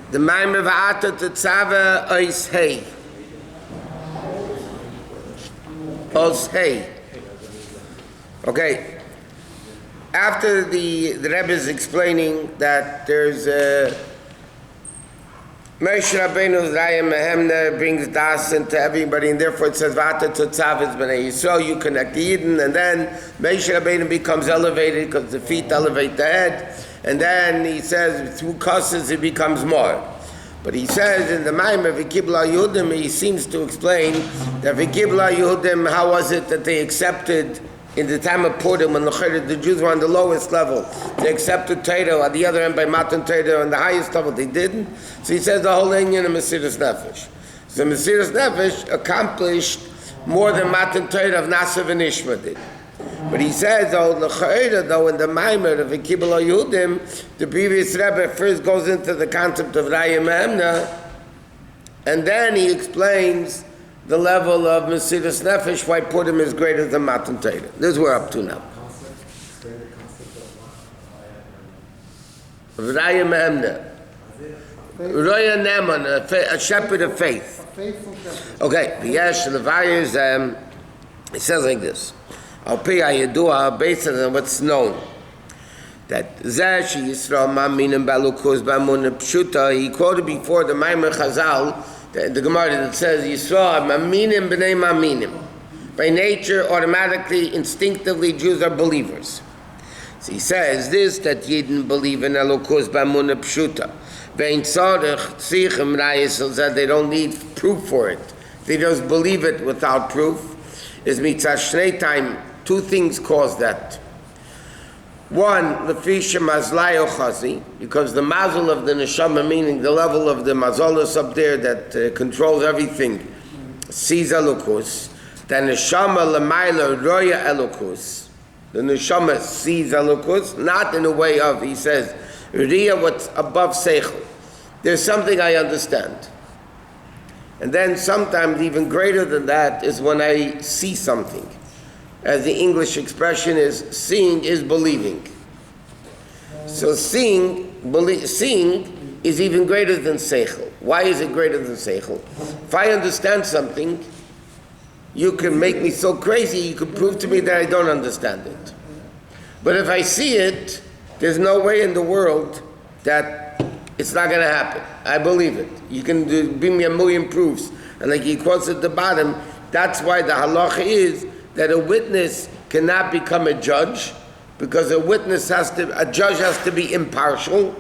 The Maamar v'ata Tetzaveh ois hey. Ois hey. Okay. After the Rebbe is explaining that there's Moshe Rabbeinu's Raya Mehemna brings das into everybody, and therefore it says v'ata Tetzaveh b'nei Yisrael, you connect the Eden, and then Moshe Rabbeinu becomes elevated because the feet elevate the head, and then he says through causes it becomes more. But he says in the Maamar v'kibla Yehudim, he seems to explain that v'kibla Yehudim, how was it that they accepted in the time of Purim, when the Jews were on the lowest level, they accepted Torah, at the other end by Matan Torah, on the highest level they didn't. So he says the whole Inyan of Mesiras Nefesh. So Mesiras Nefesh accomplished more than Matan Torah of Nasav and Ishma did. But he says, though in the Maamar of V'kibla Yehudim, the previous Rebbe first goes into the concept of Raya Mehemna, and then he explains the level of Mesiras Nefesh, why Purim is greater than Matan Torah. This is where we're up to now. Raya Mehemna. Roya Neman, a shepherd of faith. Okay, V'yesh Levayers, it says like this. Al Pi HaYedua, based on what's known, that Zeh Yisrael Ma'aminim Balukuz B'amunah Pshuta, he quoted before the Maamar Chazal, the Gemara that says Yisrael Ma'aminim B'nei Ma'aminim. By nature, automatically, instinctively, Jews are believers. So he says this, that Yidden believe in Elokuz B'amunah Pshuta. Ve'in tzarech tzichem rayis, that they don't need proof for it. They just believe it without proof. Is mitzvah shnei time. Two things cause that. One, lefisha mazlayo chazi, because the mazel of the neshama, meaning the level of the mazolus up there that controls everything, sees elokus. The neshama lemaila roya elokus. The neshama sees elokus, not in a way of, he says, riya, what's above seichel. There's something I understand. And then sometimes even greater than that is when I see something. As the English expression is, seeing is believing. So seeing is even greater than seichel. Why is it greater than seichel? If I understand something, you can make me so crazy, you can prove to me that I don't understand it. But if I see it, there's no way in the world that it's not going to happen. I believe it. You can bring me a million proofs. And like he quotes at the bottom, that's why the halacha is that a witness cannot become a judge, because a judge has to be impartial.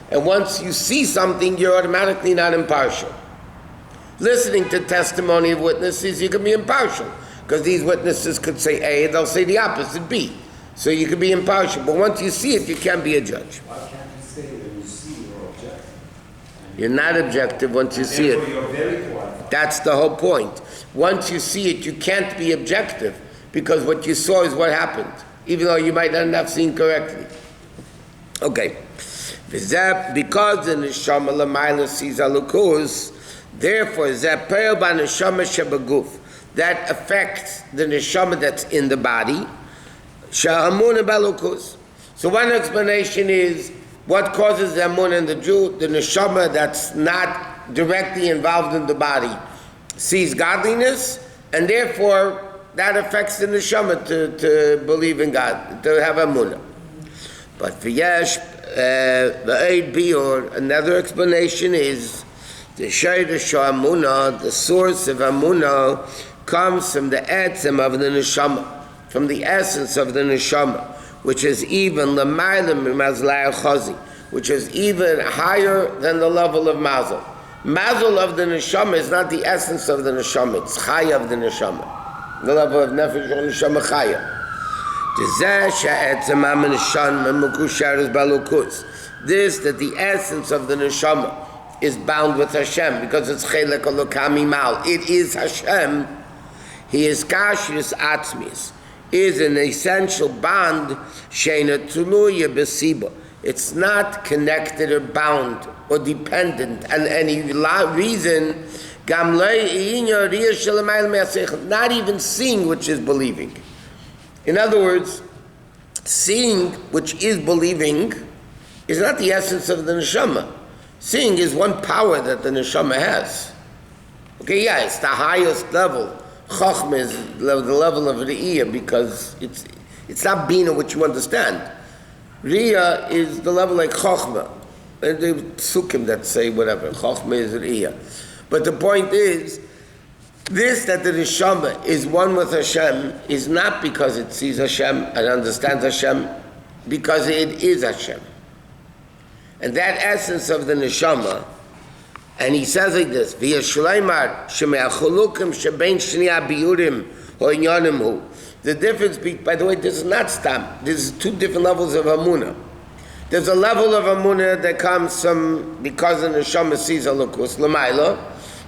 And once you see something, you're automatically not impartial. Listening to testimony of witnesses, you can be impartial, because these witnesses could say A, and they'll say the opposite, B. So you can be impartial. But once you see it, you can't be a judge. Why can't you say that you see you're objective? You're not objective once you see it. You're very qualified. That's the whole point. Once you see it, you can't be objective, because what you saw is what happened, even though you might not have seen correctly. Okay. Because the neshama l'mayla sees alukus, therefore that affects the neshama that's in the body. So one explanation is what causes the amun in the Jew, the neshama that's not directly involved in the body, sees godliness, and therefore that affects the neshama to believe in God, to have amunah. But for yesh, another explanation is the amunah, the source of amunah, comes from the etzem of the neshama, from the essence of the neshama, which is even which is even higher than the level of mazel. Mazel of the neshama is not the essence of the neshama; it's chaya of the neshama, the level of nefesh of neshama chaya. This, that the essence of the neshama is bound with Hashem, because it's chelek elokam imal. It is Hashem. He is kashrus atzmis, is an essential bond. Sheina tuluya b'siba. It's not connected or bound or dependent on any reason. Not even seeing, which is believing. In other words, seeing, which is believing, is not the essence of the neshama. Seeing is one power that the neshama has. Okay, yeah, it's the highest level. Chochmah is the level of Re'iyah because it's not Bina which you understand. Re'iyah is the level like Chochmah. And the Sukkim that say whatever, Chochmah is Re'iyah. But the point is, this that the neshama is one with Hashem is not because it sees Hashem and understands Hashem, because it is Hashem. And that essence of the neshama, and he says like this, V'ya shleimar sheme'acholukim shebein shniya biyurim ho'inyanim hu. The difference, by the way, this is not stam. This is two different levels of Amunah. There's a level of Amunah that comes from, because the neshama sees Elokus, L'mayla,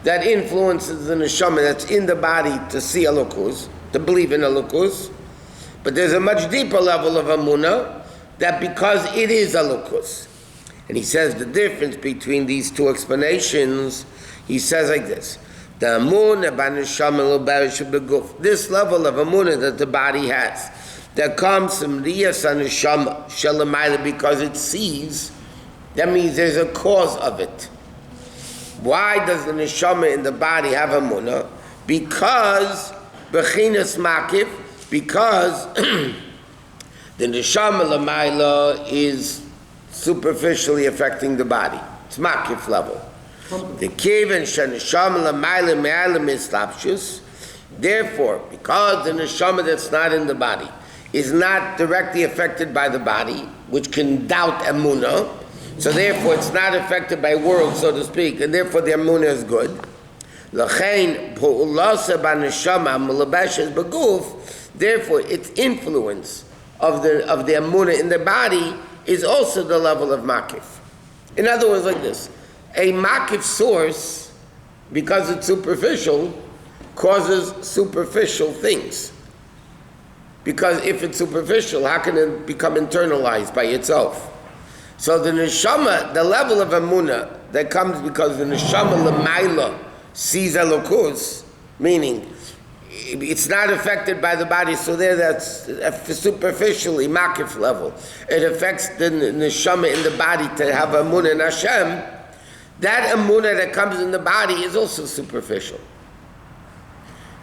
that influences the neshama that's in the body to see Elokus, to believe in Elokus. But there's a much deeper level of Amunah that because it is Elokus. And he says the difference between these two explanations, he says like this. The Amunah b'neshama b'guf. This level of Amunah that the body has, that comes from Riyas HaNeshama Shalamayla because it sees, that means there's a cause of it. Why does the neshama in the body have Amunah? Because Bechinas Makif, because the neshama Lamayla is superficially affecting the body. It's Makif level. The Kivan Shaneshama Lamayla Me'alim Islapshus. Therefore, because the neshama that's not in the body is not directly affected by the body, which can doubt Amunah, so therefore it's not affected by world, so to speak, and therefore the Amunah is good. Therefore its influence of the Amunah in the body is also the level of Makif. In other words, like this, a Makif source, because it's superficial, causes superficial things. Because if it's superficial, how can it become internalized by itself? So the neshama, the level of Amunah that comes because the neshama L'mayla sees Elokus, meaning it's not affected by the body, so there that's superficially Makif level. It affects the neshama in the body to have Amunah in Hashem. That Amunah that comes in the body is also superficial.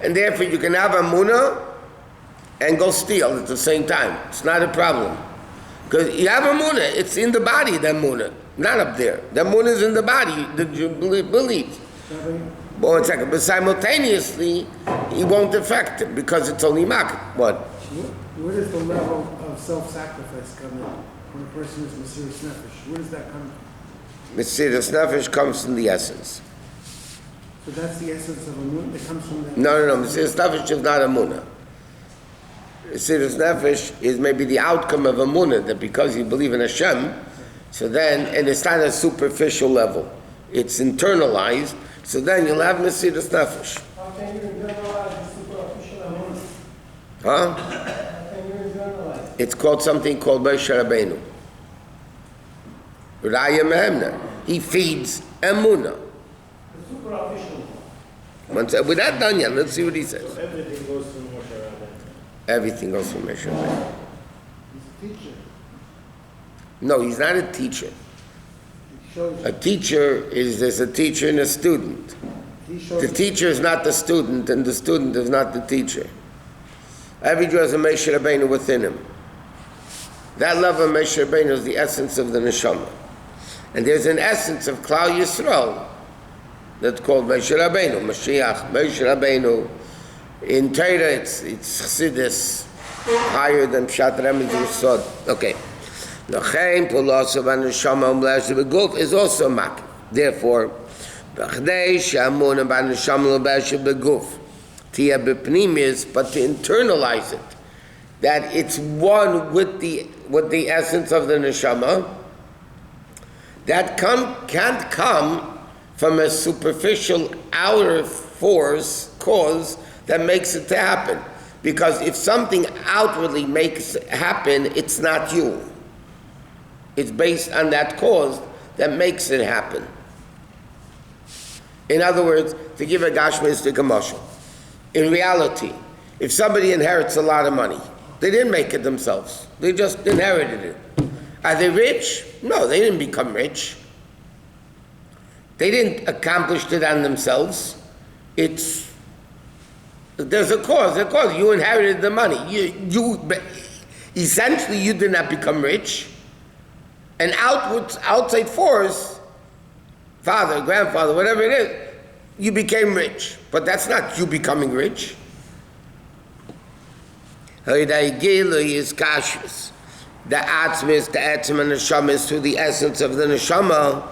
And therefore you can have Amunah and go steal at the same time. It's not a problem. Because you have Amunah, it's in the body, the Amunah, not up there. The Amunah is in the body that you believe. But one second, but simultaneously, it won't affect it because it's only Makif. What? Where does the level of self-sacrifice come in when a person is Mesiras Nefesh? Where does that come from? Mesiras Nefesh comes from the essence. So that's the essence of Amunah that comes from that? No. Mesiras Nefesh is not Amunah. Mesiras Nefesh is maybe the outcome of Amunah, that because you believe in Hashem, so then, and it's not a superficial level, it's internalized, so then you'll have Mesiras Nefesh. How can you internalize the superficial Amunah? Huh? How can you internalize? It's called something called Moshe Rabbeinu. Raya Mehemna. He feeds Amunah. The superficial. We're not done yet, let's see what he says. So everything goes through Moshe Rabbi. Everything goes from Moshe Rabbeinu. He's a teacher. No, he's not a teacher. He shows A teacher is, there's a teacher and a student. He shows The teacher is not the student, and the student is not the teacher. Every Jew has a Moshe Rabbeinu within him. That love of Moshe Rabbeinu is the essence of the neshama. And there's an essence of Klal Yisrael that's called Moshe Rabbeinu, Mashiach, Moshe Rabbeinu. In Torah, it's Chassidus, higher than Pshat Remez Yisod. Okay. L'chein Pulasav HaNeshama Umlash B'guf is also Makif. Therefore, B'chdei She'amunah B'Neshama Umlash B'guf Tia B'pnimis, but to internalize it, that it's one with the essence of the neshama, that can't come from a superficial outer force, cause, that makes it to happen. Because if something outwardly makes it happen, it's not you. It's based on that cause that makes it happen. In other words, to give a gashmistic mashal, in reality, if somebody inherits a lot of money, they didn't make it themselves. They just inherited it. Are they rich? No, they didn't become rich. They didn't accomplish it on themselves. There's a cause. You inherited the money. Essentially, you did not become rich. And outside force, father, grandfather, whatever it is, you became rich. But that's not you becoming rich. Is kashrus. The atzmis, the etzem, and the neshama is through the essence of the neshama.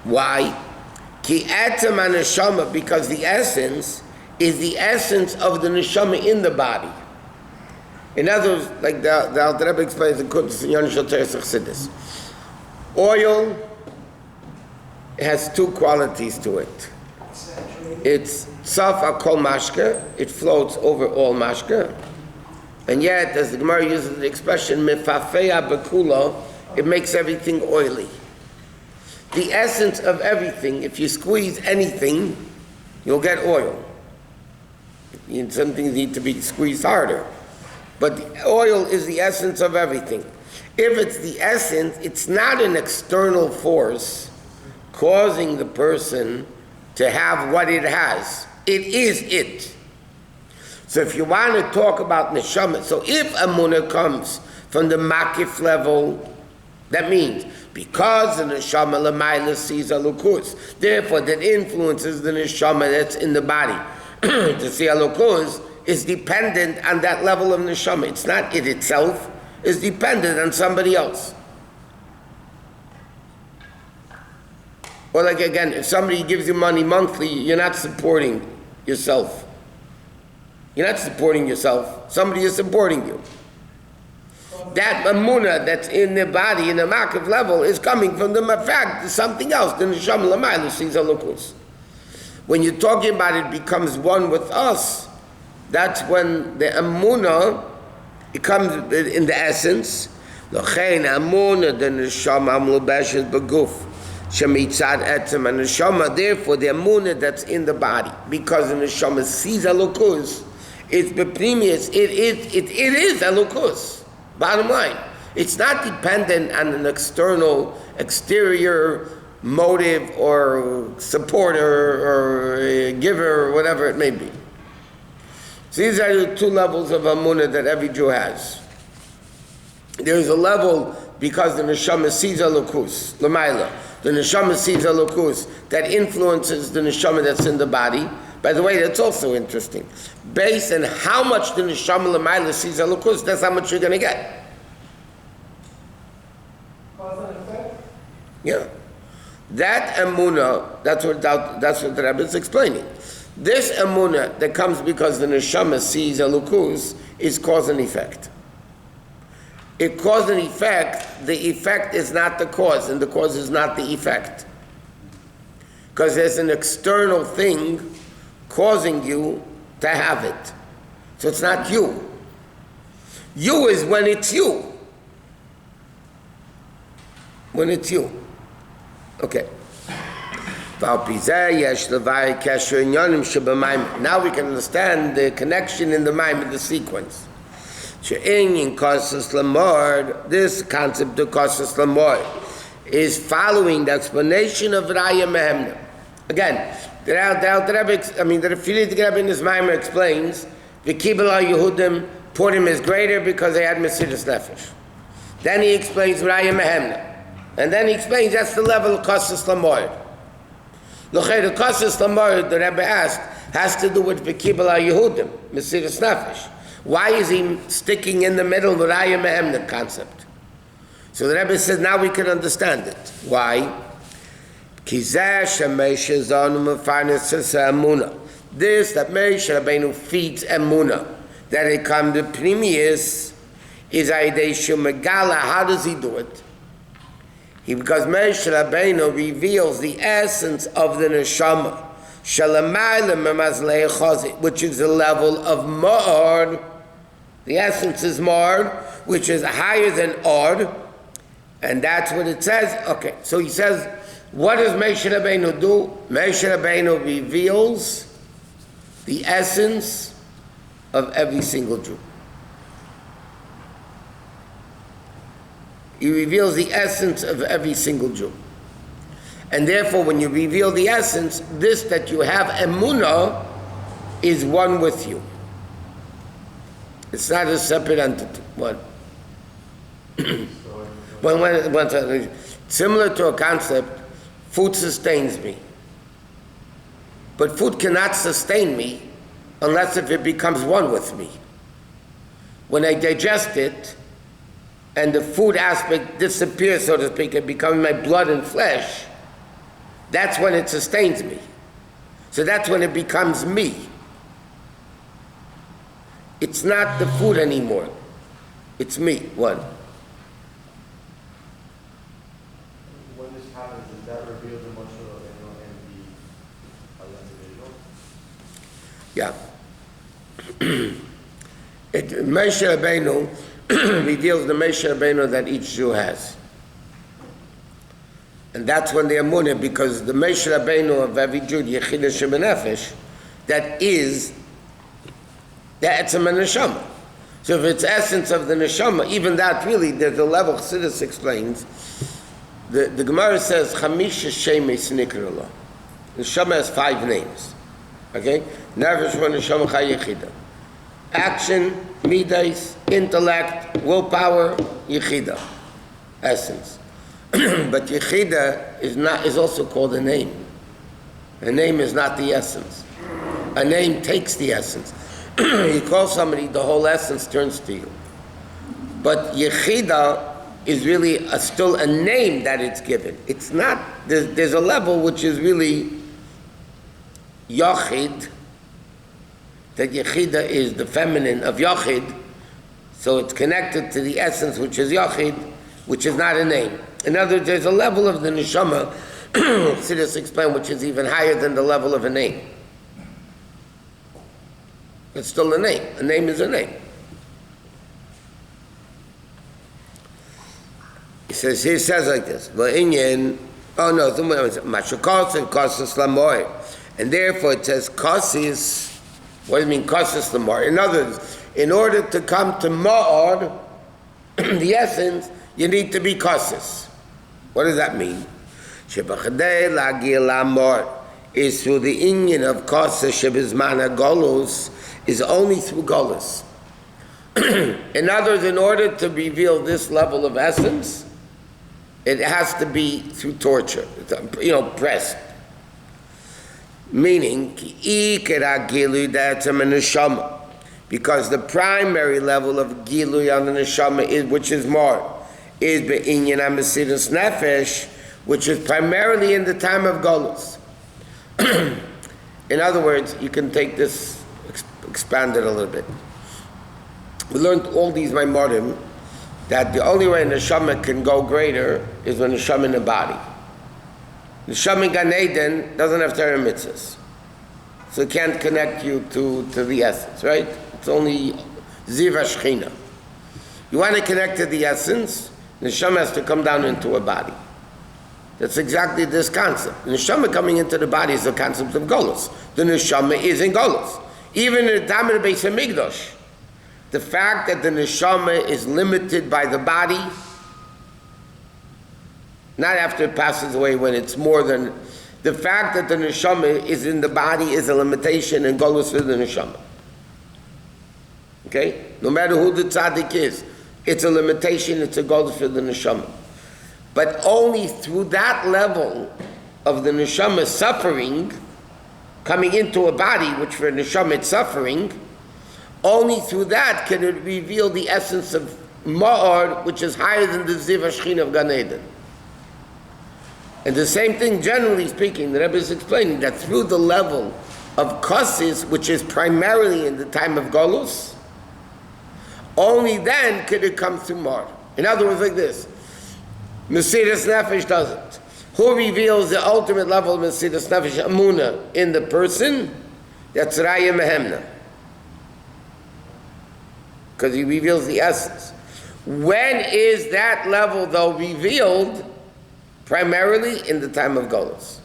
Why? Ki etzem and neshama, because the essence is the essence of the neshama in the body. In other words, like the Rebbe explains in Kuntz and Yonishal Teres Chassidus, oil has two qualities to it. It's tzaf akol mashke, it floats over all mashke, and yet, as the Gemara uses the expression mefafeya bekula, it makes everything oily. The essence of everything, if you squeeze anything, you'll get oil. Some things need to be squeezed harder. But the oil is the essence of everything. If it's the essence, it's not an external force causing the person to have what it has. It is it. So if you want to talk about neshama, so if amunah comes from the makif level, that means because the neshama l'mayla sees alukus, therefore that influences the neshama that's in the body. To see alukus is dependent on that level of neshama. It's not it itself, it's dependent on somebody else. Or like again, if somebody gives you money monthly, you're not supporting yourself. You're not supporting yourself. Somebody is supporting you. That amunah that's in the body, in the makav level, is coming from the fact something else. The neshama l'mayla sees alukus. When you're talking about it becomes one with us, that's when the amunah, it comes in the essence. L'chein amunah, the neshama amlubeshes beguf. Shemitzad etzem and neshama, therefore the amunah that's in the body, because the neshama sees alukus, it's beprimius, it is alukus. Bottom line, it's not dependent on an exterior motive or supporter or giver or whatever it may be. So these are the two levels of amunah that every Jew has. There's a level because the neshama sees alukus, l'mayla. The neshama sees alukus that influences the neshama that's in the body. By the way, that's also interesting. Based on how much the neshama l'mayla sees alukus, that's how much you're going to get. Yeah. That amunah, that's what the Rebbe is explaining. This amunah that comes because the neshama sees alukus is cause and effect. It cause and effect, the effect is not the cause, and the cause is not the effect. Because there's an external thing causing you to have it. So it's not you. You is when it's you. When it's you. Okay. Now we can understand the connection in the Maamar, the sequence. This concept of Kossus Lamor is following the explanation of Raya Mehemna. Again, the Refilid Rebbe in his Maamar explains the Kibbutz Yehudim Purim is greater because they had Mesiras Nefesh. Then he explains Raya Mehemna, and then he explains that's the level of Kossus Lamor. The Kossus Lamor the Rebbe asked has to do with the Kibbutz Yehudim Mesiras Nefesh. Why is he sticking in the middle of the Raya Mehemna concept? So the Rebbe says now we can understand it. Why? This that Moshe Rabbeinu feeds Emunah, that it comes to Primius, is Aideshu Megala. How does he do it? Because Moshe Rabbeinu reveals the essence of the Neshama, which is the level of Ma'or. The essence is Ma'or, which is higher than Or, and that's what it says. Okay, so he says, what does Moshe Rabbeinu do? Moshe Rabbeinu reveals the essence of every single Jew. He reveals the essence of every single Jew. And therefore, when you reveal the essence, this that you have emunah is one with you. It's not a separate entity. One. Similar to a concept, food sustains me. But food cannot sustain me unless if it becomes one with me. When I digest it, and the food aspect disappears, so to speak, it becomes my blood and flesh, that's when it sustains me. So that's when it becomes me. It's not the food anymore. It's me, one. When this happens, is that revealed in much of the individual? Yeah. Moshe Rabbeinu reveals the Moshe Rabbeinu that each Jew has. And that's when the emunah, because the Moshe Rabbeinu of every Jew, Yechida Shebenefesh, that's a neshama. So if it's essence of the neshama, even that really, there's a level, Chassidus explains, the Gemara says, Chamisha Shemes Nikrala. Neshama has 5 names. Okay? Nefesh wa neshama chai yechida. Action, midas, intellect, willpower, yechida. Essence. But yechida is also called a name. A name is not the essence. A name takes the essence. You call somebody, the whole essence turns to you. But yechida is really still a name that it's given. It's not, there's a level which is really yachid, that yechida is the feminine of yachid, so it's connected to the essence which is yachid, which is not a name. In other words, there's a level of the neshama, Chassidus explain, which is even higher than the level of a name. It's still a name. A name is a name. He says like this. And therefore it says kosis. What does it mean kosis lamor? In other words, in order to come to ma'or, the essence, you need to be kosis. What does that mean? Shebachadei lagil lamor is through the inyan of kosis shebizmana golus is only through golus. In other words, in order to reveal this level of essence, it has to be through torture, pressed. Meaning, because the primary level of gilui on the neshama is, which is more, is be'inyan ha'mesiras nefesh, which is primarily in the time of golus. In other words, you can take this, expand it a little bit. We learned all these Maamarim, that the only way neshama can go greater is when neshama in the body. Neshama in Gan Eden doesn't have Torah mitzvahs, so it can't connect you to the essence, right? It's only ziva shechina. You want to connect to the essence, neshama has to come down into a body. That's exactly this concept. The neshama coming into the body is the concept of golus. The neshama is in golus. Even in the time of the Beis Hamikdash, the fact that the neshama is limited by the body, not after it passes away when it's more than, the fact that the neshama is in the body is a limitation and golus for the neshama. Okay? No matter who the tzaddik is, it's a limitation, it's a golus for the neshama. But only through that level of the neshama suffering, coming into a body, which for neshama it's suffering, only through that can it reveal the essence of ma'or, which is higher than the ziv hashchina of Gan Eden. And the same thing, generally speaking, the Rebbe is explaining that through the level of kosis, which is primarily in the time of golus, only then could it come through ma'or. In other words, like this, Mesiras Nefesh doesn't. Who reveals the ultimate level of Mesiras Nefesh, Amunah, in the person? That's Raya Mehemna. Because he reveals the essence. When is that level, though, revealed? Primarily in the time of Golus.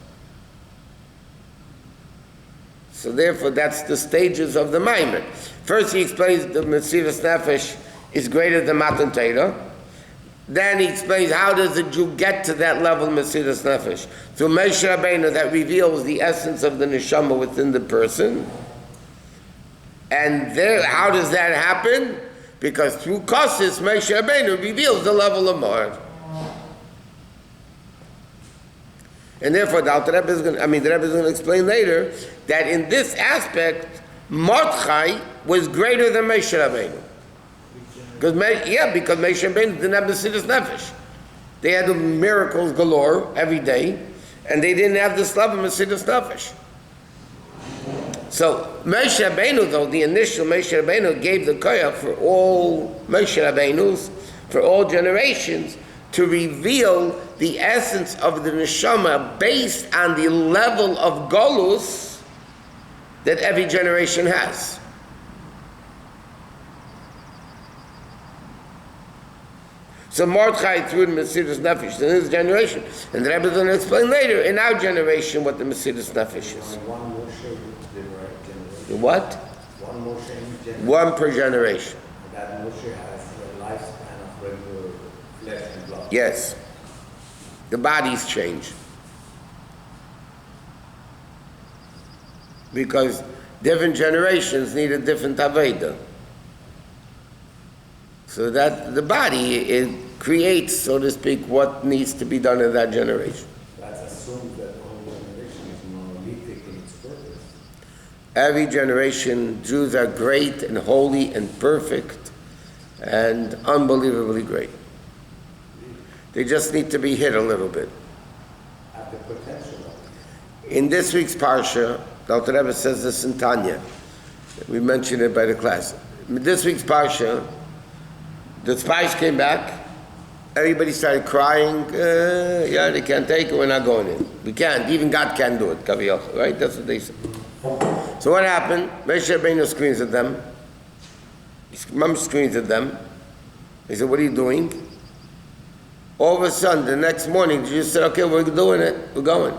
So therefore, that's the stages of the Maamar. First, he explains the Mesiras Nefesh is greater than Matan Torah. then he explains how does a Jew get to that level of Mesiras Nefesh? Through Moshe Rabbeinu that reveals the essence of the neshama within the person. And there, how does that happen? Because through Kosis, Moshe Rabbeinu reveals the level of Mord. And therefore, the Rebbe is going to explain later that in this aspect, Mordechai was greater than Moshe Rabbeinu. Because Moshe Rabbeinu didn't have the Mesiras Nefesh. They had the miracles galore every day, and they didn't have this level of Mesiras Nefesh. So Moshe Rabbeinu, though, the initial Moshe Rabbeinu gave the koyach for all Moshe Rabbeinus, for all generations, to reveal the essence of the neshama based on the level of golus that every generation has. So Mordechai threw the Mesiras Nefesh in his generation, and the Rebbe is going to explain later in our generation what the Mesiras Nefesh is. What? One per generation. That Moshe has a lifespan of regular flesh and blood. Yes. The bodies change. Because different generations need a different Aveda. So that the body, it creates, so to speak, what needs to be done in that generation. That's assumed that all generation is monolithic in its purpose. Every generation, Jews are great and holy and perfect and unbelievably great. They just need to be hit a little bit. At the potential. In this week's Parsha, the Rebbe says this in Tanya. We mentioned it by the class. In this week's Parsha, the spies came back. Everybody started crying. They can't take it. We're not going in. We can't. Even God can't do it. Kaviyach, right? That's what they said. So what happened? Moshe Rabbeinu screams at them. His mom screams at them. He said, "What are you doing?" All of a sudden, the next morning, the Jews said, "Okay, we're doing it. We're going.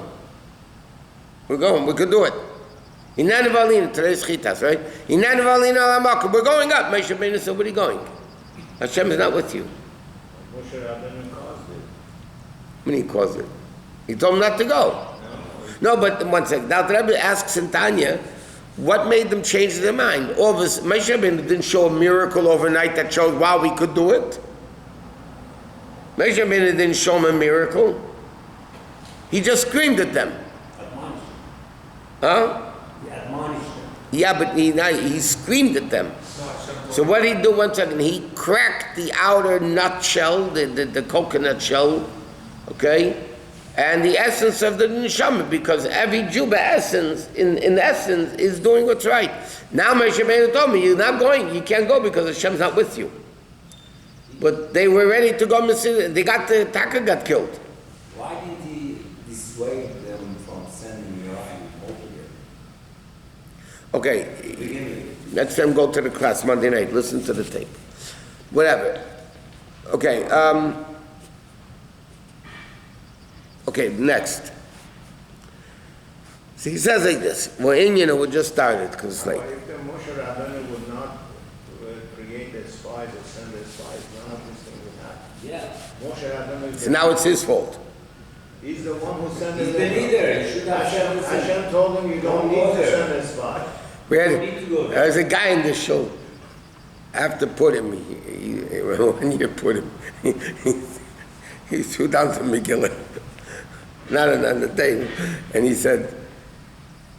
We're going. We could do it." Today's chitas, right? We're going up. Moshe Rabbeinu said, "What are you going? Hashem is not with you." Moshe Rabbeinu caused it. When he caused it, he told him not to go. No, but one second. Now the Rebbe asks in Tanya, what made them change their mind? All of this, Moshe Rabbeinu didn't show a miracle overnight that showed, wow, we could do it. Moshe Rabbeinu didn't show them a miracle. He just screamed at them. Admonished. Huh? He admonished them. Yeah, but he screamed at them. So what did he do? One second, he cracked the outer nutshell, the coconut shell, okay, and the essence of the neshama, because every Jew, in essence, is doing what's right. Now Moshe Rabbeinu told me, you're not going, you can't go because Hashem's not with you. But they were ready to go. They Taka got killed. Why did he dissuade them from sending Uriah altogether? Okay. Next time go to the class Monday night, listen to the tape. Whatever. Okay, next. So he says like this. Well, we just started because it's late. If the Moshe Rabbeinu would not create a spy or send a spy, none of these things would happen. Yeah. Moshe Rabbeinu So now it's his fault. He's the one who sent He's the leader. He should have sent Hashem told him you don't need to send a spy. There's a guy in the show. I have to put him. When you put him, he threw down some Megillah, not on the table, and he said,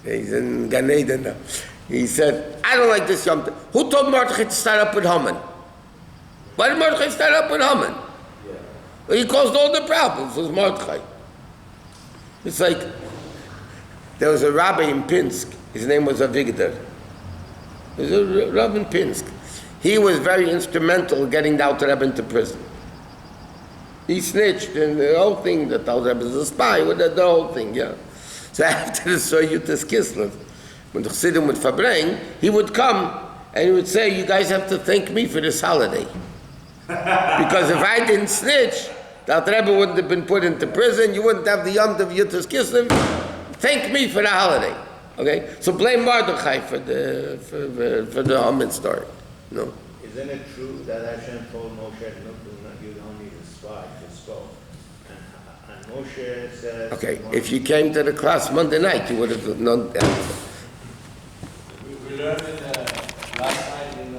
he's in Gan Eden now. He said, "I don't like this Yom Tov. Who told Mordechai to start up with Haman? Why did Mordechai start up with Haman? Well, he caused all the problems. It was Mordechai. It's like there was a rabbi in Pinsk. His name was Avigdor. He was a rabbi in Pinsk. He was very instrumental in getting the Alter Rebbe into prison. He snitched and the whole thing, that the Alter Rebbe is a spy, with the whole thing, yeah. So after the Soyutas Kislev, when the Chassidim would verbring, he would come and he would say, "You guys have to thank me for this holiday." Because if I didn't snitch, the Alter Rebbe wouldn't have been put into prison, you wouldn't have the Yom Tov Yutas Kislev. Thank me for the holiday. Okay? So blame Mordechai for the Haman story. No? Isn't it true that Hashem told Moshe, "Look, you don't need a spy"? Moshe says. Okay, if you came to the class Monday night, you would have known that.